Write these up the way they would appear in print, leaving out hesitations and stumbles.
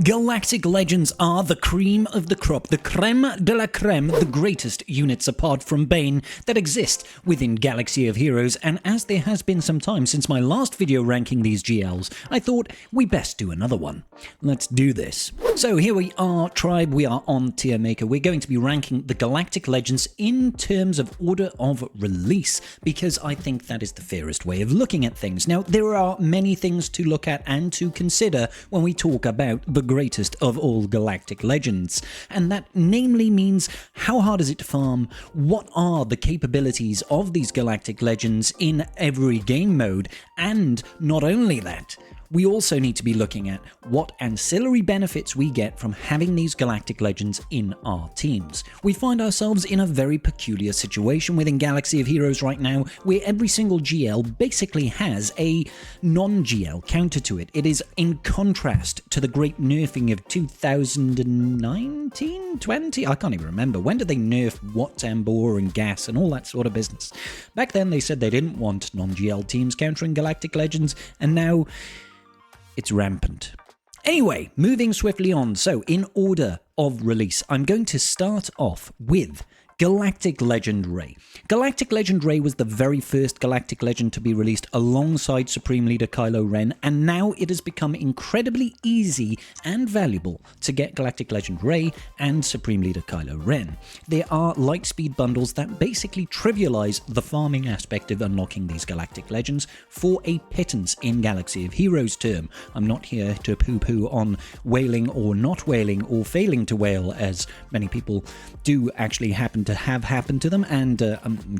Galactic Legends are the cream of the crop, the creme de la creme, the greatest units apart from Bane that exist within Galaxy of Heroes, and as there has been some time since my last video ranking these GLs, I thought we best do another one. Let's do this. So here we are, Tribe, we are on Tier Maker. We're going to be ranking the Galactic Legends in terms of order of release, because I think that is the fairest way of looking at things. Now, there are many things to look at and to consider when we talk about the greatest of all Galactic Legends, and that namely means how hard is it to farm, what are the capabilities of these Galactic Legends in every game mode, and not only that, we also need to be looking at what ancillary benefits we get from having these Galactic Legends in our teams. We find ourselves in a very peculiar situation within Galaxy of Heroes right now, where every single GL basically has a non-GL counter to it. It is in contrast to the great nerfing of 2019, 20? I can't even remember. When did they nerf what, Tambor and Gas and all that sort of business? Back then they said they didn't want non-GL teams countering Galactic Legends, and now it's rampant. Anyway, moving swiftly on. So, in order of release, I'm going to start off with Galactic Legend Rey. Galactic Legend Rey was the very first Galactic Legend to be released alongside Supreme Leader Kylo Ren, and now it has become incredibly easy and valuable to get Galactic Legend Rey and Supreme Leader Kylo Ren. There are Lightspeed bundles that basically trivialize the farming aspect of unlocking these Galactic Legends for a pittance in Galaxy of Heroes term. I'm not here to poo-poo on whaling or not whaling or failing to whale, as many people do actually happen to have happened to them, and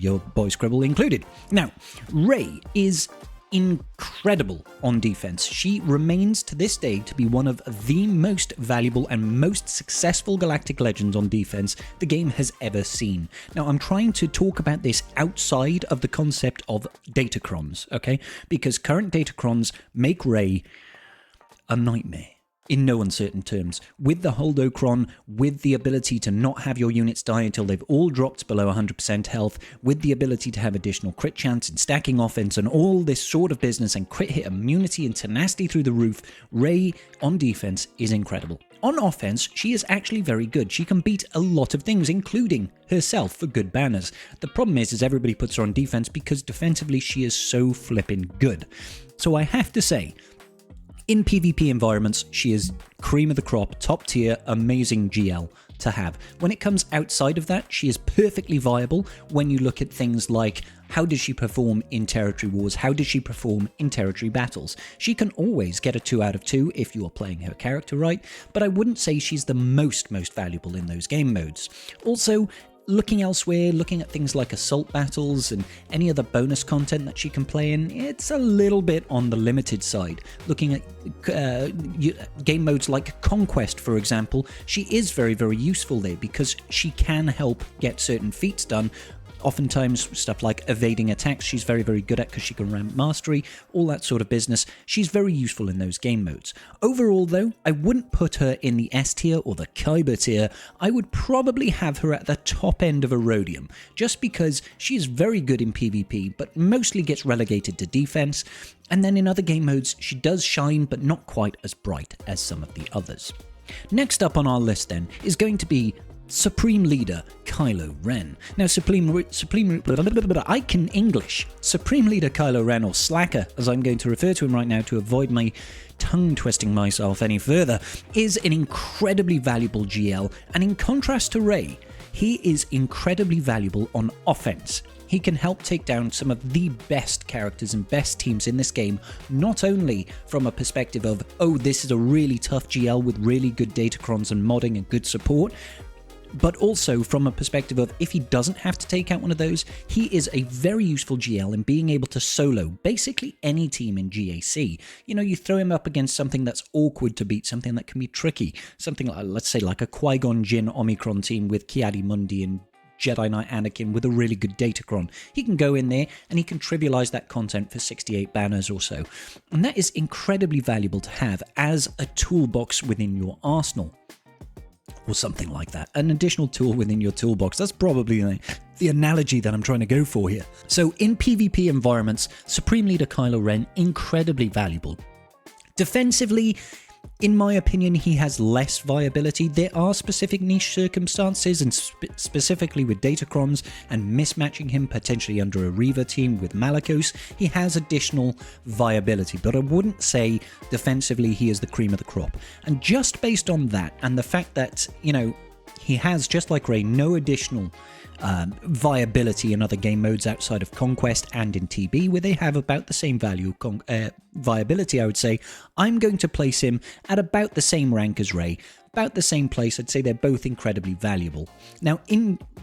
your boy Scribble included. Now, Rey is incredible on defense. She remains to this day to be one of the most valuable and most successful Galactic Legends on defense the game has ever seen. Now, I'm trying to talk about this outside of the concept of datacrons, okay? Because current datacrons make Rey a nightmare. In no uncertain terms, with the Holdocron, with the ability to not have your units die until they've all dropped below 100% health, with the ability to have additional crit chance and stacking offense and all this sort of business and crit hit immunity and tenacity through the roof, Rey on defense is incredible. On offense, she is actually very good. She can beat a lot of things, including herself, for good banners. The problem is everybody puts her on defense because defensively she is so flippin' good. So I have to say, in PvP environments, she is cream of the crop, top tier, amazing GL to have. When it comes outside of that, she is perfectly viable when you look at things like how does she perform in territory wars, how does she perform in territory battles. She can always get a 2 out of 2 if you are playing her character right, but I wouldn't say she's the most valuable in those game modes. Also, looking elsewhere, looking at things like assault battles and any other bonus content that she can play in, it's a little bit on the limited side. Looking at game modes like Conquest, for example, she is very useful there because she can help get certain feats done. Oftentimes, stuff like evading attacks, she's very good at because she can ramp mastery, all that sort of business. She's very useful in those game modes. Overall, though, I wouldn't put her in the S tier or the Kyber tier. I would probably have her at the top end of Erodium, just because she is very good in PvP, but mostly gets relegated to defense. And then in other game modes, she does shine, but not quite as bright as some of the others. Next up on our list, then, is going to be Supreme Leader Kylo Ren. Now, I can English. Supreme Leader Kylo Ren, or Slacker, as I'm going to refer to him right now to avoid my tongue twisting myself any further, is an incredibly valuable GL, and in contrast to Rey, he is incredibly valuable on offense. He can help take down some of the best characters and best teams in this game, not only from a perspective of, oh, this is a really tough GL with really good datacrons and modding and good support, but also from a perspective of if he doesn't have to take out one of those, he is a very useful GL in being able to solo basically any team in GAC. You know, you throw him up against something that's awkward to beat, something that can be tricky, something like, let's say, like a Qui-Gon Jinn Omicron team with Ki-Adi-Mundi and Jedi Knight Anakin with a really good datacron. He can go in there and he can trivialize that content for 68 banners or so. And that is incredibly valuable to have as a toolbox within your arsenal. Or something like that. An additional tool within your toolbox. That's probably the analogy that I'm trying to go for here. So in PvP environments, Supreme Leader Kylo Ren, incredibly valuable. Defensively, In my opinion, he has less viability. There are specific niche circumstances, and specifically with Datacrons and mismatching him potentially under a Reaver team with Malakos, he has additional viability, but I wouldn't say defensively he is the cream of the crop. And just based on that, and the fact that, you know, he has, just like Rey, no additional viability in other game modes outside of Conquest and in TB, where they have about the same value viability, I would say, I'm going to place him at about the same rank as Rey, about the same place. I'd say they're both incredibly valuable. Now,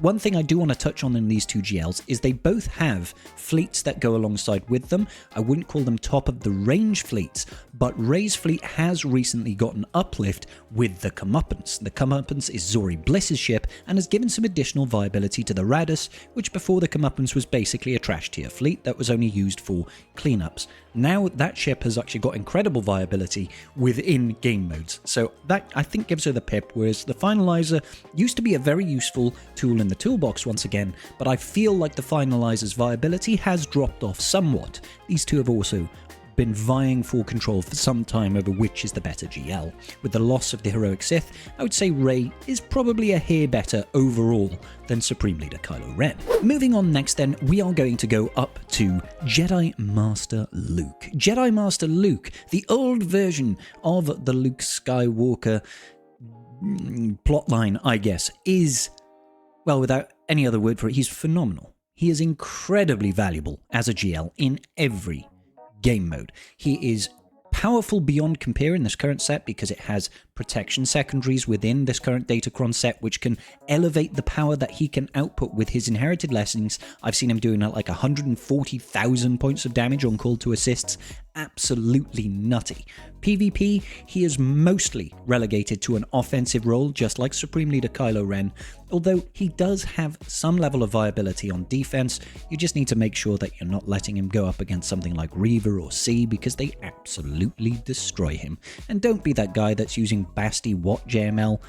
one thing I do want to touch on in these two GLs is they both have fleets that go alongside with them. I wouldn't call them top of the range fleets, but Rey's fleet has recently got an uplift with the Comeuppance. The Comeuppance is Zori Bliss's ship and has given some additional viability to the Raddus, which before the Comeuppance was basically a trash tier fleet that was only used for cleanups. Now that ship has actually got incredible viability within game modes, so that I think gives her the pip, whereas the Finalizer used to be a very useful tool in the toolbox once again, but I feel like the Finalizer's viability has dropped off somewhat. These two have also been vying for control for some time over which is the better GL. With the loss of the heroic Sith, I would say Rey is probably a hair better overall than Supreme Leader Kylo Ren. Moving on next then, we are going to go up to Jedi Master Luke. Jedi Master Luke, the old version of the Luke Skywalker plotline, I guess, is, well, without any other word for it, he's phenomenal. He is incredibly valuable as a GL in every game mode. He is powerful beyond compare in this current set because it has protection secondaries within this current Datacron set, which can elevate the power that he can output with his inherited lessons. I've seen him doing like 140,000 points of damage on call to assists. Absolutely nutty. PvP, he is mostly relegated to an offensive role, just like Supreme Leader Kylo Ren, although he does have some level of viability on defense. You just need to make sure that you're not letting him go up against something like Reaver or C, because they absolutely destroy him. And don't be that guy that's using Basti Watt JML.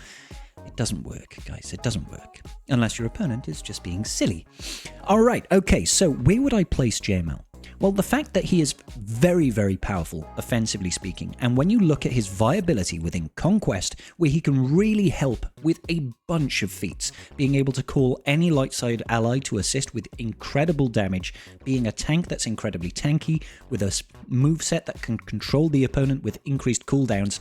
It doesn't work, guys. It doesn't work. Unless your opponent is just being silly. Alright, okay, so where would I place JML? Well, the fact that he is very, very powerful, offensively speaking, and when you look at his viability within Conquest, where he can really help with a bunch of feats, being able to call any light side ally to assist with incredible damage, being a tank that's incredibly tanky, with a moveset that can control the opponent with increased cooldowns,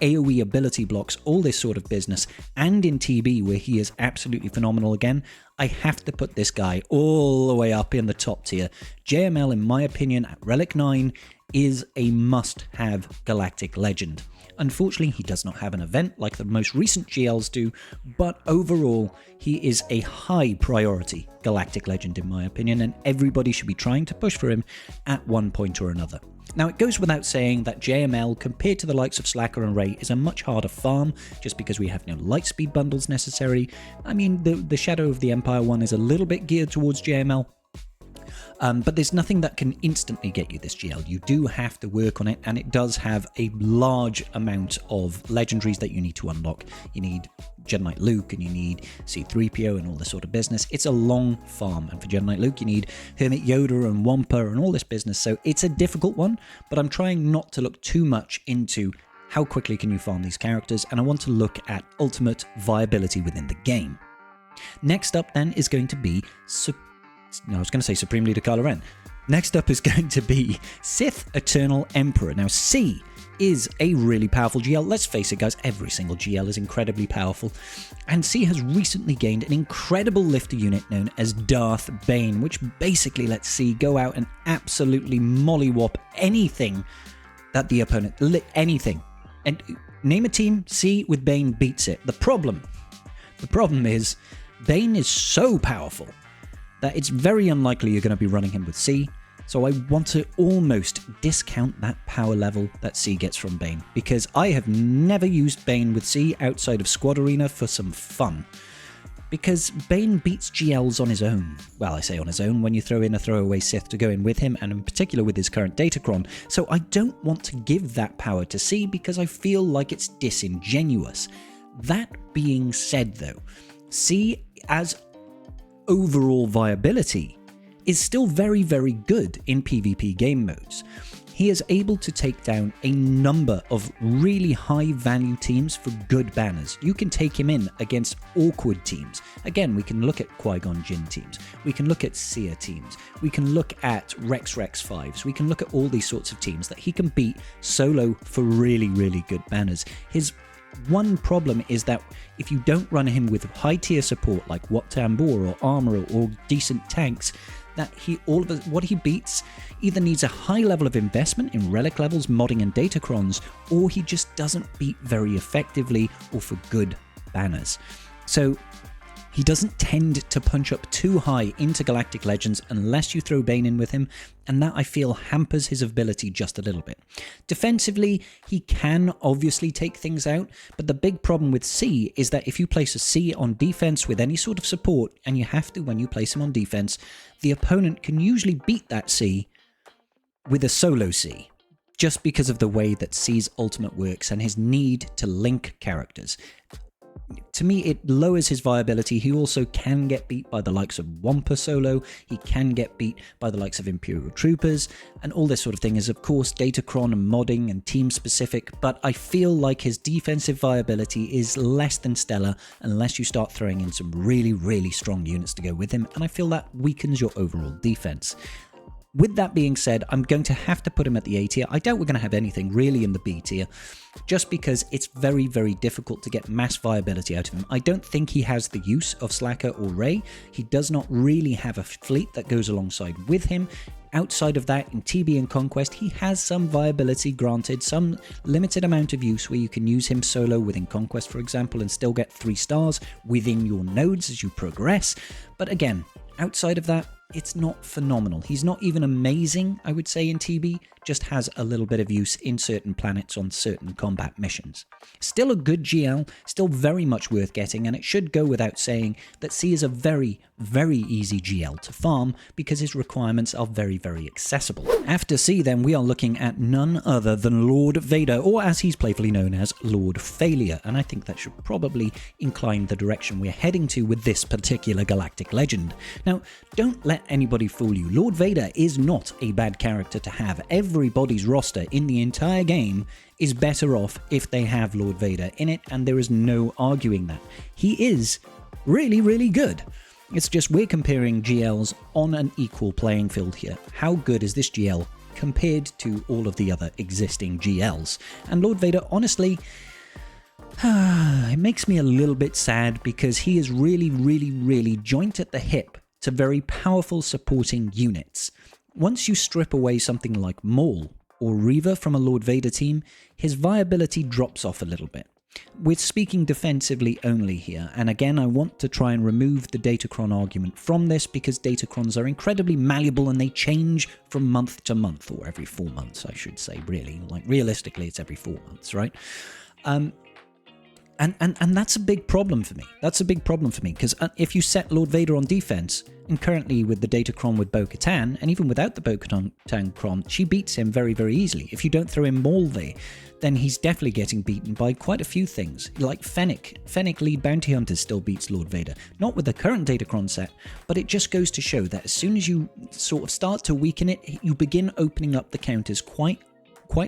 AoE ability blocks, all this sort of business, and in TB, where he is absolutely phenomenal again, I have to put this guy all the way up in the top tier. JML, in my opinion, at Relic 9, is a must-have Galactic Legend. Unfortunately, he does not have an event like the most recent GLs do, but overall, he is a high priority Galactic Legend in my opinion, and everybody should be trying to push for him at one point or another. Now, it goes without saying that JML, compared to the likes of Slacker and Rey, is a much harder farm, just because we have no lightspeed bundles necessary. I mean, the Shadow of the Empire one is a little bit geared towards JML, but there's nothing that can instantly get you this GL. You do have to work on it, and it does have a large amount of legendaries that you need to unlock. You need Jedi Knight Luke, and you need C-3PO and all this sort of business. It's a long farm, and for Jedi Knight Luke you need Hermit Yoda and Wampa and all this business, so it's a difficult one, but I'm trying not to look too much into how quickly can you farm these characters, and I want to look at ultimate viability within the game. Next up then is going to be Supreme Leader Kylo Ren. Next up is going to be Sith Eternal Emperor. Now, C is a really powerful GL. Let's face it, guys, every single GL is incredibly powerful. And C has recently gained an incredible lifter unit known as Darth Bane, which basically lets C go out and absolutely mollywop anything that the opponent... anything. And name a team, C with Bane beats it. The problem is, Bane is so powerful that it's very unlikely you're going to be running him with C, so I want to almost discount that power level that C gets from Bane, because I have never used Bane with C outside of Squad Arena for some fun, because Bane beats GLs on his own. Well, I say on his own when you throw in a throwaway Sith to go in with him, and in particular with his current Datacron, so I don't want to give that power to C because I feel like it's disingenuous. That being said though, C as overall viability is still very, very good in PvP game modes. he is able to take down a number of really high value teams for good banners. You can take him in against awkward teams. Again, we can look at Qui-Gon Jinn teams. We can look at Seer teams. We can look at Rex 5s. We can look at all these sorts of teams that he can beat solo for really, really good banners. His one problem is that if you don't run him with high tier support like Wat Tambor or Armor or decent tanks, that what he beats either needs a high level of investment in relic levels, modding and datacrons, or he just doesn't beat very effectively or for good banners. So he doesn't tend to punch up too high into Galactic Legends unless you throw Bane in with him, and that I feel hampers his ability just a little bit. Defensively, he can obviously take things out, but the big problem with C is that if you place a C on defense with any sort of support, and you have to when you place him on defense, the opponent can usually beat that C with a solo C, just because of the way that C's ultimate works and his need to link characters. To me, it lowers his viability. He also can get beat by the likes of Wampa solo, he can get beat by the likes of Imperial Troopers, and all this sort of thing is of course datacron and modding and team specific, but I feel like his defensive viability is less than stellar unless you start throwing in some really, really strong units to go with him, and I feel that weakens your overall defense. With that being said, I'm going to have to put him at the A tier. I doubt we're going to have anything really in the B tier, just because it's very, very difficult to get mass viability out of him. I don't think he has the use of Slacker or Rey. He does not really have a fleet that goes alongside with him. Outside of that, in TB and Conquest, he has some viability granted, some limited amount of use where you can use him solo within Conquest, for example, and still get 3 stars within your nodes as you progress. But again, outside of that, it's not phenomenal. He's not even amazing, I would say, in TB, just has a little bit of use in certain planets on certain combat missions. Still a good GL, still very much worth getting, and it should go without saying that C is a very, very easy GL to farm because his requirements are very, very accessible. After C, then, we are looking at none other than Lord Vader, or as he's playfully known as, Lord Failure, and I think that should probably incline the direction we're heading to with this particular Galactic Legend. Now, don't let anybody fool you. Lord Vader is not a bad character to have. Everybody's roster in the entire game is better off if they have Lord Vader in it, and there is no arguing that. He is really, really good. It's just we're comparing GLs on an equal playing field here. How good is this GL compared to all of the other existing GLs? And Lord Vader, honestly, it makes me a little bit sad because he is really, really, really joint at the hip to very powerful supporting units. Once you strip away something like Maul or Reaver from a Lord Vader team, his viability drops off a little bit. We're speaking defensively only here, and again I want to try and remove the datacron argument from this because datacrons are incredibly malleable and they change from month to month, or every 4 months I should say, really. Like realistically it's every 4 months, right? And that's a big problem for me. That's a big problem for me, because if you set Lord Vader on defense, and currently with the datacron with Bo-Katan, and even without the Bo-Katan cron, she beats him very, very easily. If you don't throw in Maul there, then he's definitely getting beaten by quite a few things. Like Fennec. Fennec lead bounty hunter still beats Lord Vader. Not with the current datacron set, but it just goes to show that as soon as you sort of start to weaken it, you begin opening up the counters quite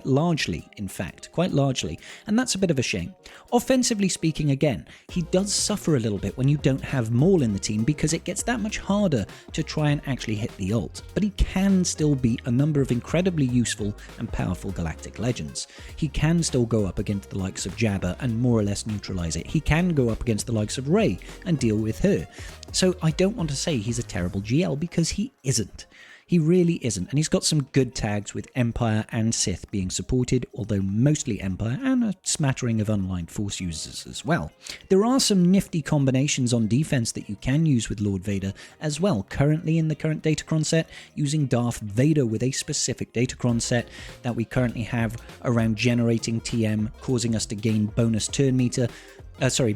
largely, in fact, quite largely, and that's a bit of a shame. Offensively speaking, again, he does suffer a little bit when you don't have Maul in the team because it gets that much harder to try and actually hit the ult, but he can still beat a number of incredibly useful and powerful Galactic Legends. He can still go up against the likes of Jabba and more or less neutralize it. He can go up against the likes of Rey and deal with her. So I don't want to say he's a terrible GL because he isn't. He really isn't, and he's got some good tags with Empire and Sith being supported, although mostly Empire and a smattering of unaligned Force users as well. There are some nifty combinations on defense that you can use with Lord Vader as well, currently in the current Datacron set, using Darth Vader with a specific Datacron set that we currently have around generating TM, causing us to gain bonus turn meter,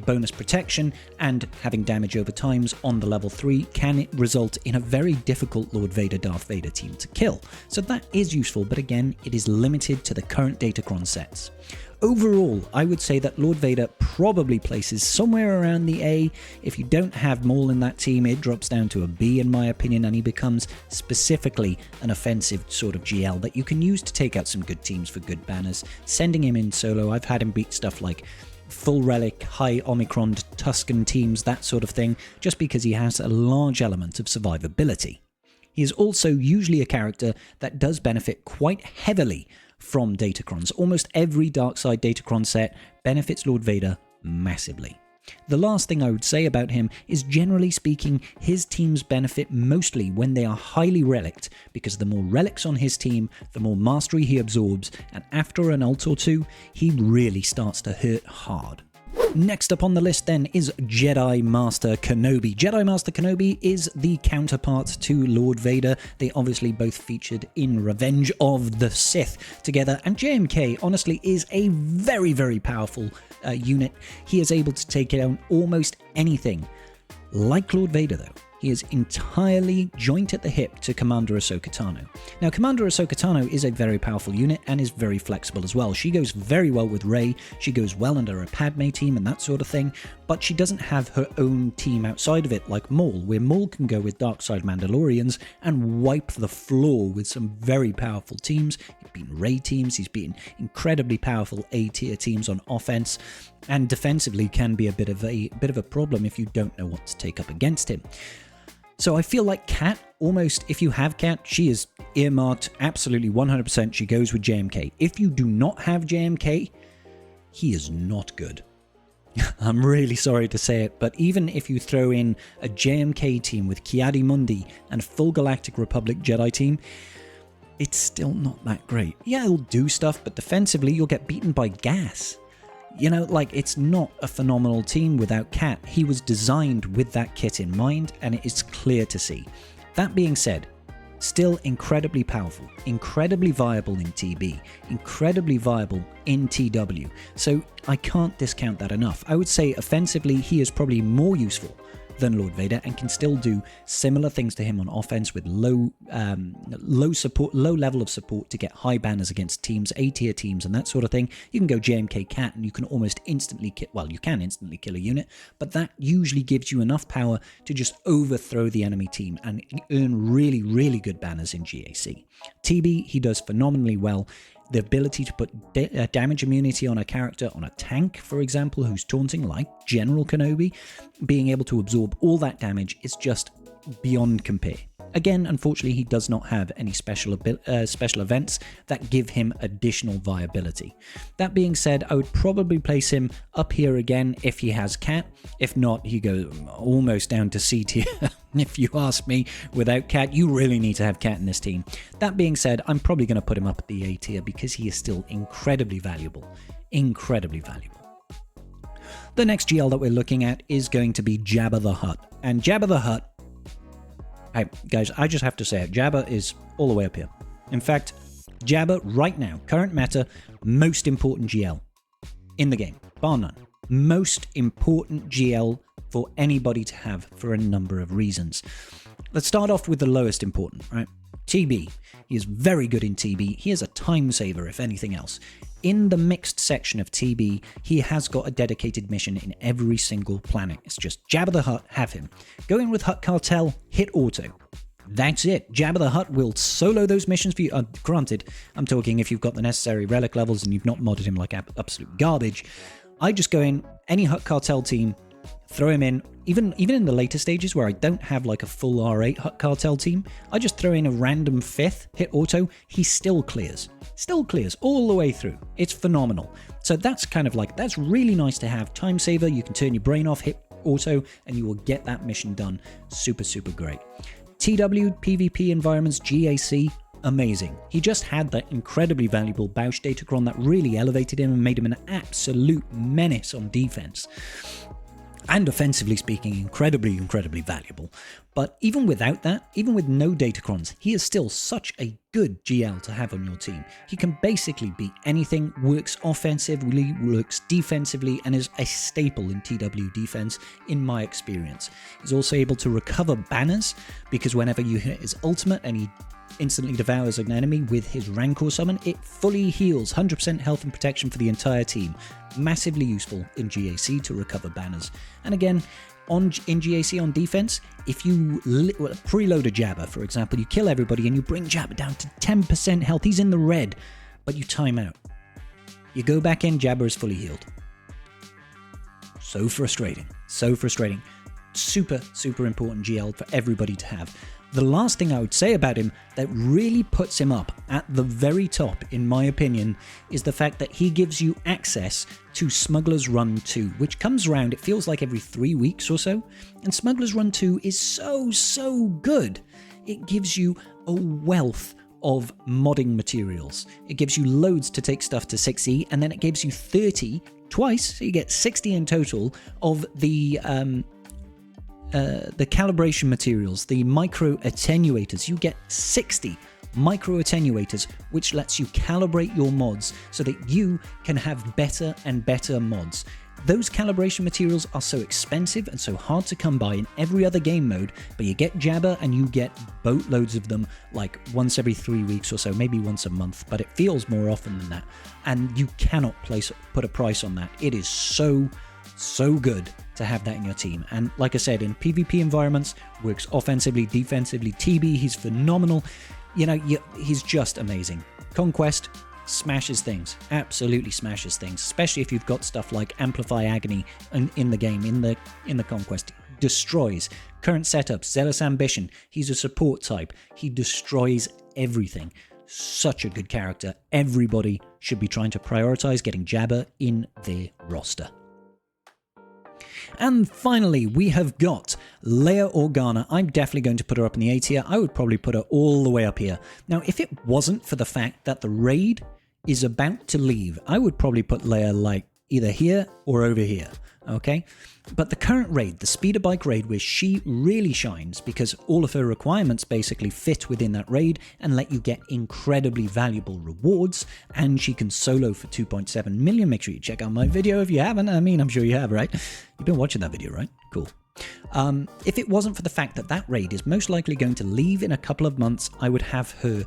bonus protection, and having damage over times on the level 3 can result in a very difficult Lord Vader Darth Vader team to kill. So that is useful, but again, it is limited to the current Datacron sets. overall, I would say that Lord Vader probably places somewhere around the A. If you don't have Maul in that team, it drops down to a B in my opinion, and he becomes specifically an offensive sort of GL that you can use to take out some good teams for good banners. Sending him in solo, I've had him beat stuff like Full Relic, High Omicron, Tusken teams, that sort of thing, just because he has a large element of survivability. He is also usually a character that does benefit quite heavily from Datacrons. Almost every Darkside Datacron set benefits Lord Vader massively. The last thing I would say about him is, generally speaking, his teams benefit mostly when they are highly relicked, because the more relics on his team, the more mastery he absorbs, and after an ult or two, he really starts to hurt hard. Next up on the list then is Jedi Master Kenobi. Jedi Master Kenobi is the counterpart to Lord Vader. They obviously both featured in Revenge of the Sith together, and JMK honestly is a very, very powerful unit. He is able to take out almost anything. Like Lord Vader though, he is entirely joint at the hip to Commander Ahsoka Tano. Now, Commander Ahsoka Tano is a very powerful unit and is very flexible as well. She goes very well with Rey, she goes well under a Padme team and that sort of thing, but she doesn't have her own team outside of it like Maul, where Maul can go with Darkside Mandalorians and wipe the floor with some very powerful teams. He's beaten Rey teams, he's beaten incredibly powerful A-tier teams on offense, and defensively can be a bit of a problem if you don't know what to take up against him. So I feel like Cat, almost, if you have Cat, she is earmarked absolutely 100%. She goes with JMK. If you do not have JMK, he is not good. I'm really sorry to say it, but even if you throw in a JMK team with Ki-Adi-Mundi and a full Galactic Republic Jedi team, it's still not that great. Yeah, it'll do stuff, but defensively you'll get beaten by gas. You know, like, it's not a phenomenal team without Cat. He was designed with that kit in mind, and it is clear to see. That being said, still incredibly powerful, incredibly viable in TB, incredibly viable in TW. So I can't discount that enough. I would say offensively, he is probably more useful than Lord Vader and can still do similar things to him on offense with low level of support to get high banners against teams, A-tier teams and that sort of thing. You can go JMK Cat and you can almost instantly kill, well, you can instantly kill a unit, but that usually gives you enough power to just overthrow the enemy team and earn really, really good banners in GAC. TB, he does phenomenally well. The ability to put damage immunity on a character, on a tank, for example, who's taunting, like General Kenobi, being able to absorb all that damage is just beyond compare. Again, unfortunately, he does not have any special events that give him additional viability. That being said, I would probably place him up here again if he has Cat. If not, he goes almost down to C tier. If you ask me, without Cat, you really need to have Cat in this team. That being said, I'm probably going to put him up at the A tier because he is still incredibly valuable. Incredibly valuable. The next GL that we're looking at is going to be Jabba the Hutt. And Jabba the Hutt, hey, guys, I just have to say it. Jabba is all the way up here. In fact, Jabba, right now, current meta, most important GL in the game, bar none. Most important GL for anybody to have for a number of reasons. Let's start off with the lowest important, right? TB. He is very good in TB. He is a time saver, if anything else. In the mixed section of TB, he has got a dedicated mission in every single planet. It's just Jabba the Hutt, have him. Go in with Hutt Cartel, hit auto. That's it. Jabba the Hutt will solo those missions for you. Granted, I'm talking if you've got the necessary relic levels and you've not modded him like absolute garbage. I just go in, any Hutt Cartel team, throw him in. Even in the later stages where I don't have like a full R8 Hutt Cartel team, I just throw in a random 5th, hit auto, he still clears. Still clears all the way through. It's phenomenal. So that's kind of like, that's really nice to have. Time saver, you can turn your brain off, hit auto, and you will get that mission done. Super, super great. TW, PvP environments, GAC, amazing. He just had that incredibly valuable Bausch Datacron that really elevated him and made him an absolute menace on defense. And offensively speaking, incredibly, incredibly valuable. But even without that, even with no Datacrons, he is still such a good GL to have on your team. He can basically beat anything, works offensively, works defensively, and is a staple in TW defense, in my experience. He's also able to recover banners, because whenever you hit his ultimate and he instantly devours an enemy with his Rancor summon. It fully heals 100% health and protection for the entire team. Massively useful in GAC to recover banners. And again, in GAC on defense, if you preload a Jabba, for example, you kill everybody and you bring Jabba down to 10% health. He's in the red, but you time out. You go back in, Jabba is fully healed. So frustrating. So frustrating. Super, super important GL for everybody to have. The last thing I would say about him that really puts him up at the very top, in my opinion, is the fact that he gives you access to Smuggler's Run 2, which comes around, it feels like every 3 weeks or so. And Smuggler's Run 2 is so good. It gives you a wealth of modding materials. It gives you loads to take stuff to 6E, and then it gives you 30 twice, so you get 60 in total of the calibration materials, the micro attenuators. You get 60 micro attenuators, which lets you calibrate your mods so that you can have better and better mods. Those calibration materials are so expensive and so hard to come by in every other game mode, but you get Jabba and you get boatloads of them, like once every 3 weeks or so, maybe once a month, but it feels more often than that. And you cannot put a price on that. It is so good to have that in your team. And like I said, in PvP environments, works offensively, defensively. TB, he's phenomenal. You know, he's just amazing. Conquest smashes things, absolutely smashes things, especially if you've got stuff like Amplify Agony in the game, in the Conquest. Destroys. Current setup, Zealous Ambition. He's a support type. He destroys everything. Such a good character. Everybody should be trying to prioritize getting Jabba in their roster. And finally, we have got Leia Organa. I'm definitely going to put her up in the A tier. I would probably put her all the way up here. Now, if it wasn't for the fact that the raid is about to leave, I would probably put Leia like either here or over here, okay? But the current raid, the speeder bike raid, where she really shines because all of her requirements basically fit within that raid and let you get incredibly valuable rewards, and she can solo for 2.7 million. Make sure you check out my video if you haven't. I mean, I'm sure you have, right? You've been watching that video, right? Cool. If it wasn't for the fact that that raid is most likely going to leave in a couple of months, I would have her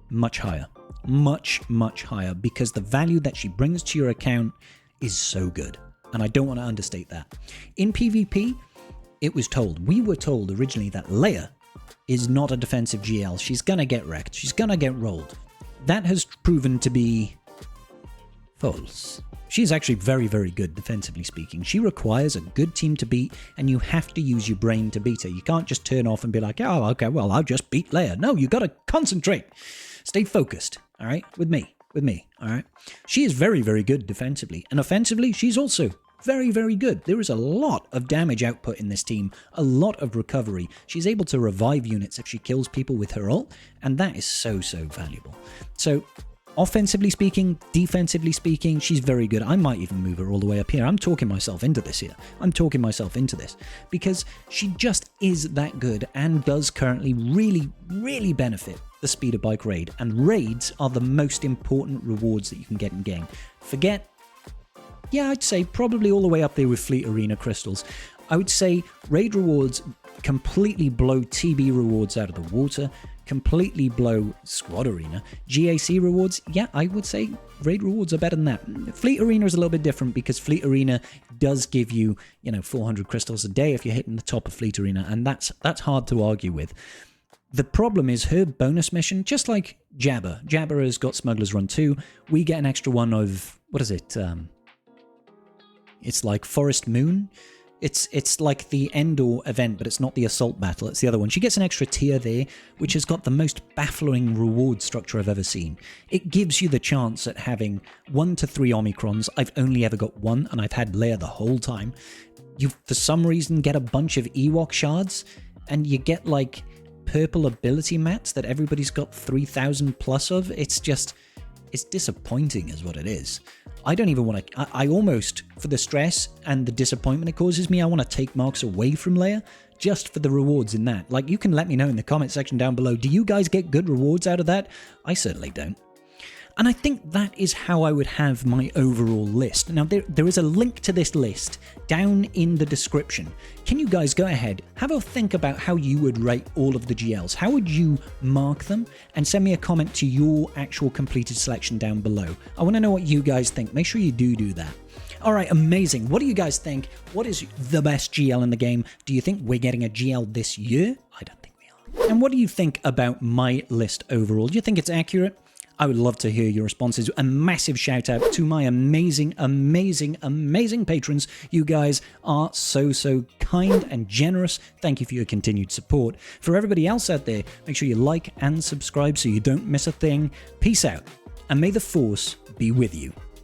much higher. Much higher, because the value that she brings to your account is so good. And I don't want to understate that. In PvP, we were told originally that Leia is not a defensive GL. She's going to get wrecked. She's going to get rolled. That has proven to be false. She's actually very, very good defensively speaking. She requires a good team to beat, and you have to use your brain to beat her. You can't just turn off and be like, oh, okay, well, I'll just beat Leia. No, you got to concentrate. Stay focused, all right, with me, all right? She is very, very good defensively, and offensively, she's also very, very good. There is a lot of damage output in this team, a lot of recovery. She's able to revive units if she kills people with her ult, and that is so valuable. So, offensively speaking, defensively speaking, she's very good. I might even move her all the way up here. I'm talking myself into this here. I'm talking myself into this because she just is that good and does currently really, really benefit the speeder bike raid. And raids are the most important rewards that you can get in game. I'd say probably all the way up there with Fleet Arena crystals. I would say raid rewards completely blow TB rewards out of the water, completely blow Squad Arena. GAC rewards, yeah, I would say raid rewards are better than that. Fleet Arena is a little bit different because Fleet Arena does give you, 400 crystals a day if you're hitting the top of Fleet Arena, and that's hard to argue with. The problem is her bonus mission, just like Jabba. Jabba has got Smuggler's Run 2. We get an extra one of, what is it? It's like Forest Moon. It's like the Endor event, but it's not the Assault Battle. It's the other one. She gets an extra tier there, which has got the most baffling reward structure I've ever seen. It gives you the chance at having 1 to 3 Omicrons. I've only ever got one, and I've had Leia the whole time. You, for some reason, get a bunch of Ewok shards, and you get, like, purple ability mats that everybody's got 3,000 plus of. It's disappointing is what it is. I don't even want to, I almost, for the stress and the disappointment it causes me, I want to take marks away from Leia just for the rewards in that. Like, you can let me know in the comment section down below, do you guys get good rewards out of that? I certainly don't. And I think that is how I would have my overall list. Now, there is a link to this list down in the description. Can you guys go ahead, have a think about how you would rate all of the GLs? How would you mark them? And send me a comment to your actual completed selection down below. I want to know what you guys think. Make sure you do that. All right, amazing. What do you guys think? What is the best GL in the game? Do you think we're getting a GL this year? I don't think we are. And what do you think about my list overall? Do you think it's accurate? I would love to hear your responses. A massive shout out to my amazing patrons. You guys are so kind and generous. Thank you for your continued support. For everybody else out there, make sure you like and subscribe so you don't miss a thing. Peace out, and may the Force be with you.